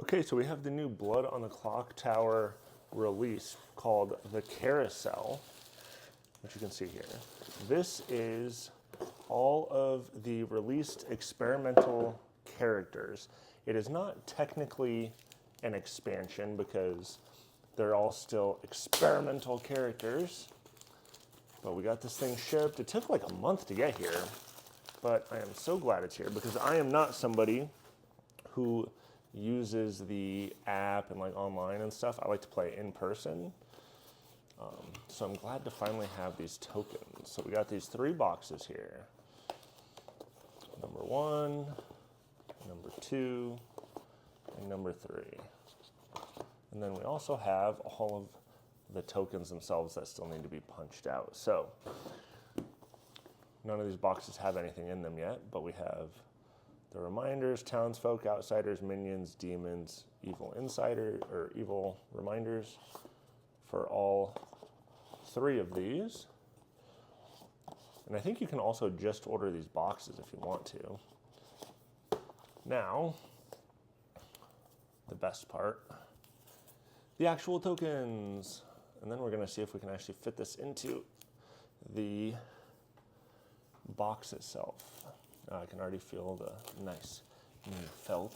Okay, so we have the new Blood on the Clocktower release called the Carousel, which you can see here. This is all of the released experimental characters. It is not technically an expansion because they're all still experimental characters, but we got this thing shipped. It took like a month to get here, but I am so glad it's here because I am not somebody who uses the app and like online and stuff. I like to play in person. So I'm glad to finally have these tokens. So we got these 3 boxes here. Number 1, number 2, and number 3. And then we also have all of the tokens themselves that still need to be punched out. So none of these boxes have anything in them yet, but we have the reminders, townsfolk, outsiders, minions, demons, evil insider, or evil reminders for all 3 of these. And I think you can also just order these boxes if you want to. Now, the best part, the actual tokens. And then we're going to see if we can actually fit this into the box itself. I can already feel the nice new felt.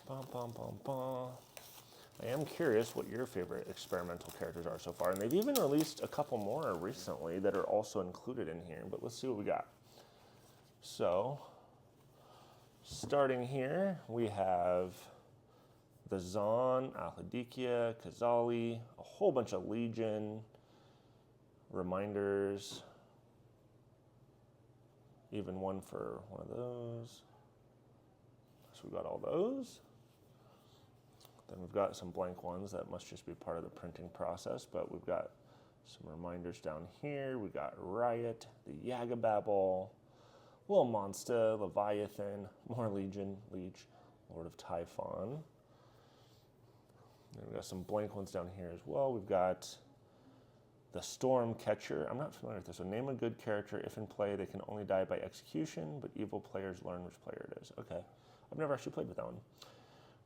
Bum, bum, bum, bum. I am curious what your favorite experimental characters are so far. And they've even released a couple more recently that are also included in here. But let's see what we got. So, starting here, we have the Zon, Alhadikia, Kazali, a whole bunch of Legion, reminders, even one for one of those. So we've got all those. Then we've got some blank ones that must just be part of the printing process, but we've got some reminders down here. We got Riot, the Yagababble, Little Monster, Leviathan, more Legion, Leech, Lord of Typhon. And we've got some blank ones down here as well. We've got the Storm Catcher. I'm not familiar with this. So name a good character. If in play, they can only die by execution, but evil players learn which player it is. Okay. I've never actually played with that one.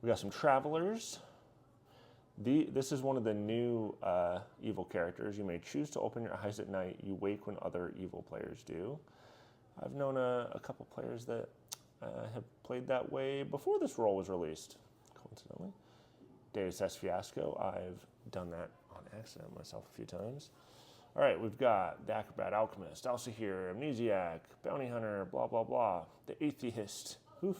We got some Travelers. This is one of the new evil characters. You may choose to open your eyes at night. You wake when other evil players do. I've known a couple players that have played that way before this role was released, coincidentally. Deus Ex Fiasco. I've done that on accident myself a few times. All right, we've got the Acrobat, Alchemist, Alcihir, Amnesiac, Bounty Hunter, blah, blah, blah. The Atheist, Hoof,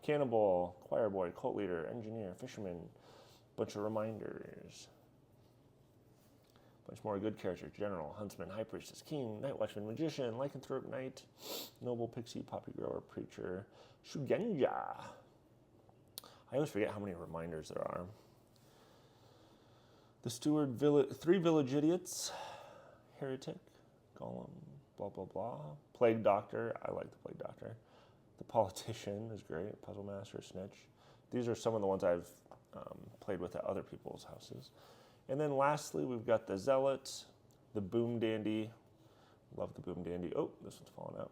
Cannibal, Choir Boy, Cult Leader, Engineer, Fisherman, bunch of reminders. Bunch more good characters, General, Huntsman, High Priestess, King, Night Watchman, Magician, Lycanthrope Knight, Noble, Pixie, Poppy Grower, Preacher, Shugenja. I always forget how many reminders there are. The Steward, 3 Village Idiots, Heretic, Golem, blah, blah, blah. Plague Doctor, I like the Plague Doctor. The Politician is great, Puzzle Master, Snitch. These are some of the ones I've played with at other people's houses. And then lastly, we've got the Zealot, the Boom Dandy. Love the Boom Dandy. Oh, this one's falling out.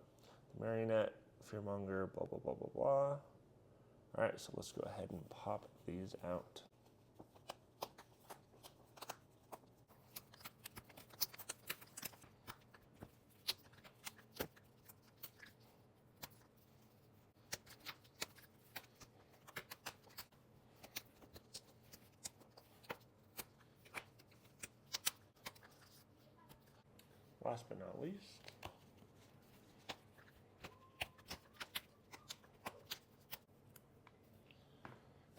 The Marionette, Fearmonger, blah, blah, blah, blah, blah. All right, so let's go ahead and pop these out. Last but not least,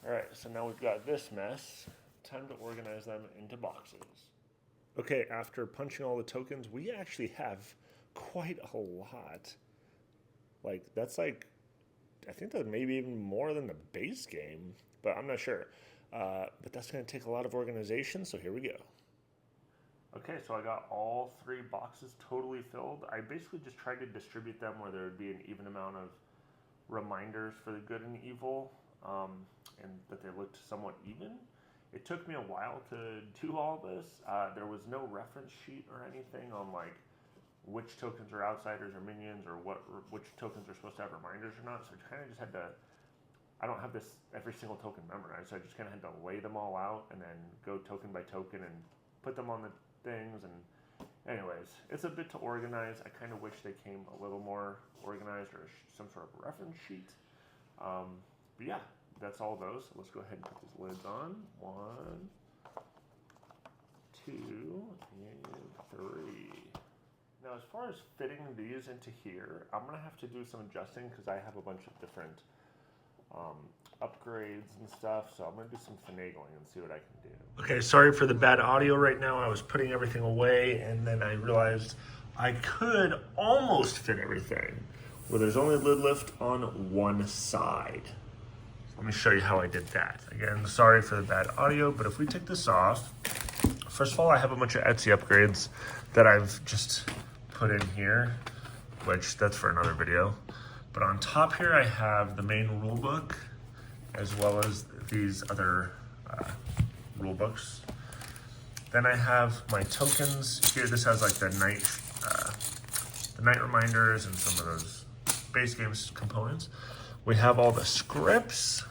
all right, so now we've got this mess. Time to organize them into boxes. Okay, after punching all the tokens, we actually have quite a lot. Like, that's like, I think that maybe even more than the base game, but I'm not sure. But that's going to take a lot of organization, so here we go. Okay, so I got all 3 boxes totally filled. I basically just tried to distribute them where there would be an even amount of reminders for the good and evil, and that they looked somewhat even. It took me a while to do all this. There was no reference sheet or anything on like which tokens are outsiders or minions, or which tokens are supposed to have reminders or not. So I kind of just had to I don't have this every single token memorized, so I just kind of had to lay them all out and then go token by token and put them on the things. And anyways, it's a bit to organize. I kind of wish they came a little more organized or some sort of reference sheet. But yeah, that's all those. So let's go ahead and put these lids on. 1, 2, and 3. Now, as far as fitting these into here, I'm gonna have to do some adjusting because I have a bunch of different upgrades and stuff. So I'm gonna do some finagling and see what I can do. Okay, sorry for the bad audio right now. I was putting everything away and then I realized I could almost fit everything where there's only lid lift on one side. Let me show you how I did that. Again, sorry for the bad audio, but if we take this off, first of all, I have a bunch of Etsy upgrades that I've just put in here, which that's for another video. But on top here, I have the main rule book, as well as these other rule books. Then I have my tokens here. This has like the night reminders and some of those base games components. We have all the scripts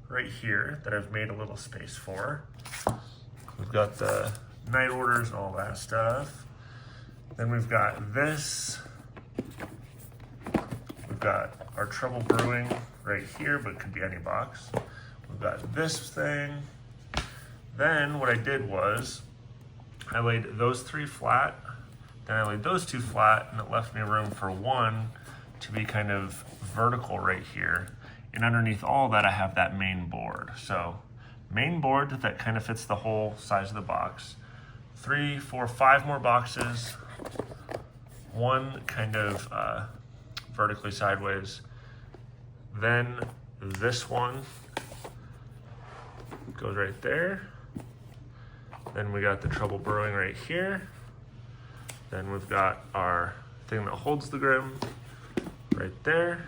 right here that I've made a little space for. We've got the night orders and all that stuff. Then we've got this. We've got our Trouble Brewing right here, but it could be any box. We've got this thing. Then what I did was I laid those 3 flat, then I laid those 2 flat, and it left me room for one to be kind of vertical right here. And underneath all that, I have that main board. So main board that kind of fits the whole size of the box. 3, 4, 5 more boxes. One kind of vertically sideways. Then this one goes right there. Then we got the Trouble Brewing right here. Then we've got our thing that holds the Grim right there.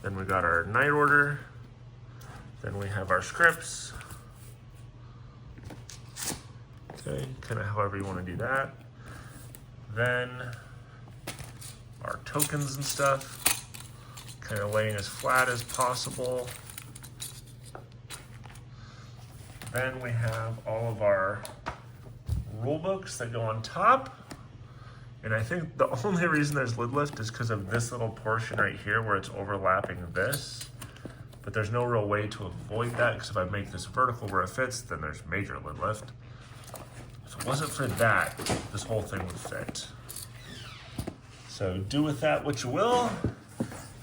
Then we got our night order. Then we have our scripts. Okay, kind of however you want to do that. Then our tokens and stuff, kind of laying as flat as possible. Then we have all of our rule books that go on top. And I think the only reason there's lid lift is because of this little portion right here where it's overlapping this. But there's no real way to avoid that, because if I make this vertical where it fits, then there's major lid lift. If it wasn't for that, this whole thing would fit. So do with that what you will.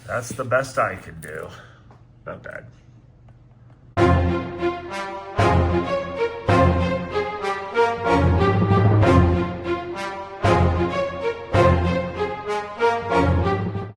That's the best I can do. Not bad.